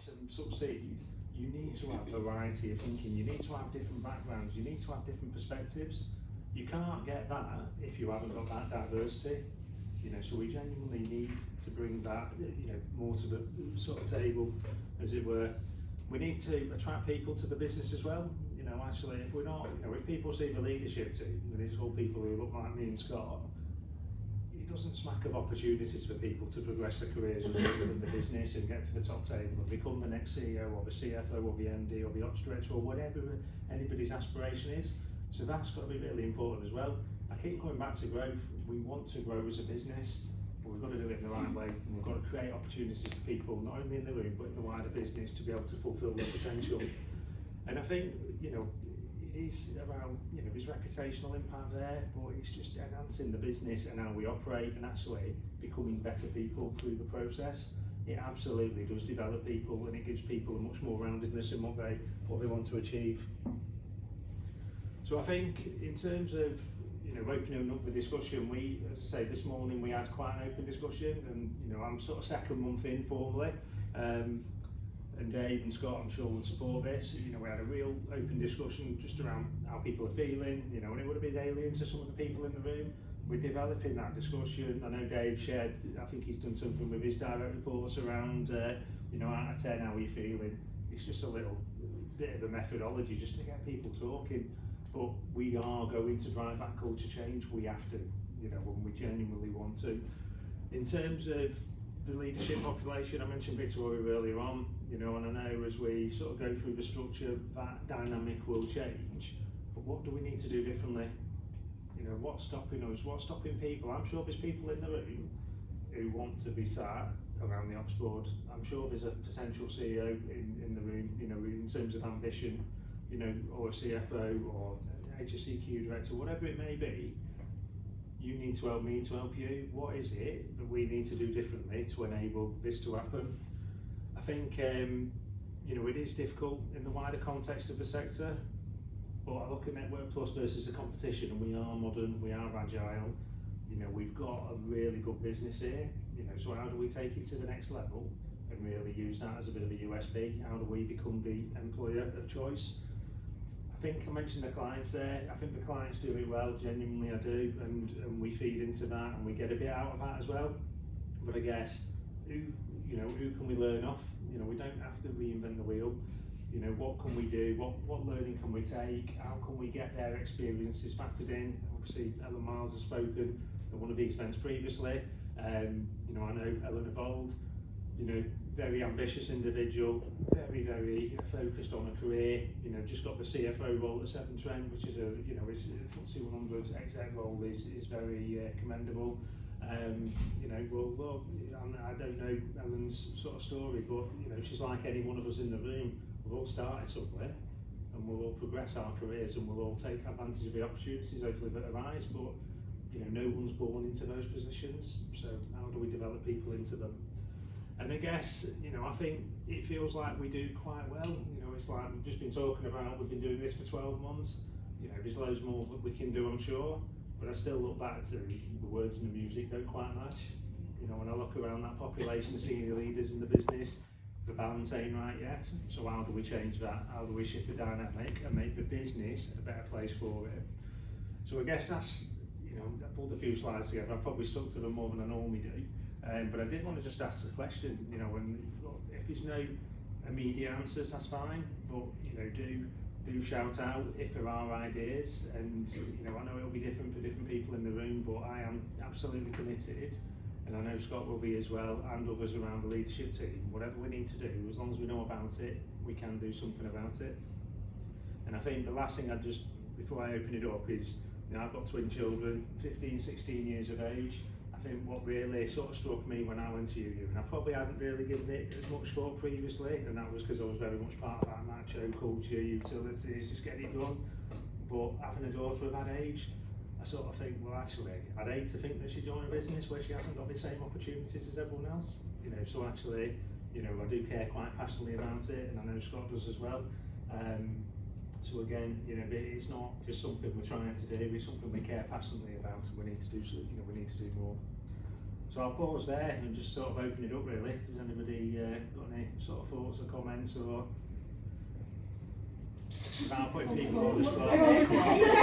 success and succeed, you need to have variety of thinking, you need to have different backgrounds, you need to have different perspectives. You can't get that if you haven't got that diversity. So we genuinely need to bring that, more to the sort of table, as it were. We need to attract people to the business as well. Actually, if we're not, if people see the leadership team, and it's all people who look like me and Scott, it doesn't smack of opportunities for people to progress their careers within the business and get to the top table and become the next CEO or the CFO or the MD or the ops director or whatever anybody's aspiration is. So that's got to be really important as well. I keep coming back to growth. We want to grow as a business, but we've got to do it in the right way, and we've got to create opportunities for people, not only in the room, but in the wider business, to be able to fulfil their potential. And I think, it is about, his reputational impact there, but it's just enhancing the business and how we operate and actually becoming better people through the process. It absolutely does develop people, and it gives people a much more roundedness in what they want to achieve. So I think in terms of, opening up the discussion, we, as I say, this morning we had quite an open discussion, and I'm sort of second month in formally. And Dave and Scott, I'm sure, would support this. We had a real open discussion just around how people are feeling, and it would have been alien to some of the people in the room. We're developing that discussion. I know Dave shared, I think he's done something with his direct reports around, out of 10, how are you feeling? It's just a little bit of a methodology just to get people talking. But we are going to drive that culture change. We have to, when we genuinely want to. In terms of the leadership population, I mentioned Victoria earlier on, and I know as we sort of go through the structure, that dynamic will change. But what do we need to do differently? What's stopping us? What's stopping people? I'm sure there's people in the room who want to be sat around the ops board. I'm sure there's a potential CEO in the room, in terms of ambition, or a CFO or HSEQ director, whatever it may be. You need to help me to help you. What is it that we need to do differently to enable this to happen? I think, it is difficult in the wider context of the sector, but I look at Network Plus versus the competition, and we are modern, we are agile, we've got a really good business here, so how do we take it to the next level and really use that as a bit of a USP? How do we become the employer of choice? I think I mentioned the clients there. I think the clients do it well, genuinely I do, and we feed into that and we get a bit out of that as well. But I guess, who can we learn off? We don't have to reinvent the wheel. What can we do? What learning can we take? How can we get their experiences factored in? Obviously, Ellen Miles has spoken at one of these events previously. I know Ellen of old, very ambitious individual, very, very focused on a career, just got the CFO role at Severn Trent, which is it's FTSE 100 exec role is very commendable. I don't know Ellen's sort of story, but she's like any one of us in the room. We've all started somewhere, and we'll all progress our careers, and we'll all take advantage of the opportunities hopefully that arise. But no one's born into those positions, so how do we develop people into them? And I guess, I think it feels like we do quite well. It's like we've just been talking about, we've been doing this for 12 months. There's loads more that we can do, I'm sure. But I still look back to the words and the music don't quite match. When I look around that population of senior leaders in the business, the balance ain't right yet. So how do we change that? How do we shift the dynamic and make the business a better place for it? So I guess that's, I pulled a few slides together. I probably stuck to them more than I normally do. But I did want to just ask the question, if there's no immediate answers, that's fine, but do shout out if there are ideas, and I know it'll be different for different people in the room, but I am absolutely committed, and I know Scott will be as well, and others around the leadership team. Whatever we need to do, as long as we know about it, we can do something about it. And I think the last thing before I open it up is, I've got twin children, 15, 16 years of age. I think what really sort of struck me when I went to UU, and I probably hadn't really given it as much thought previously, and that was because I was very much part of that macho culture, utilities, just get it done. But having a daughter of that age, I sort of think, well, actually, I'd hate to think that she'd join a business where she hasn't got the same opportunities as everyone else. So actually, I do care quite passionately about it, and I know Scott does as well. So again, it's not just something we're trying to do; it's something we care passionately about, and we need to do. We need to do more. So I'll pause there and just sort of open it up really. Has anybody got any sort of thoughts or comments or without putting people on the spot?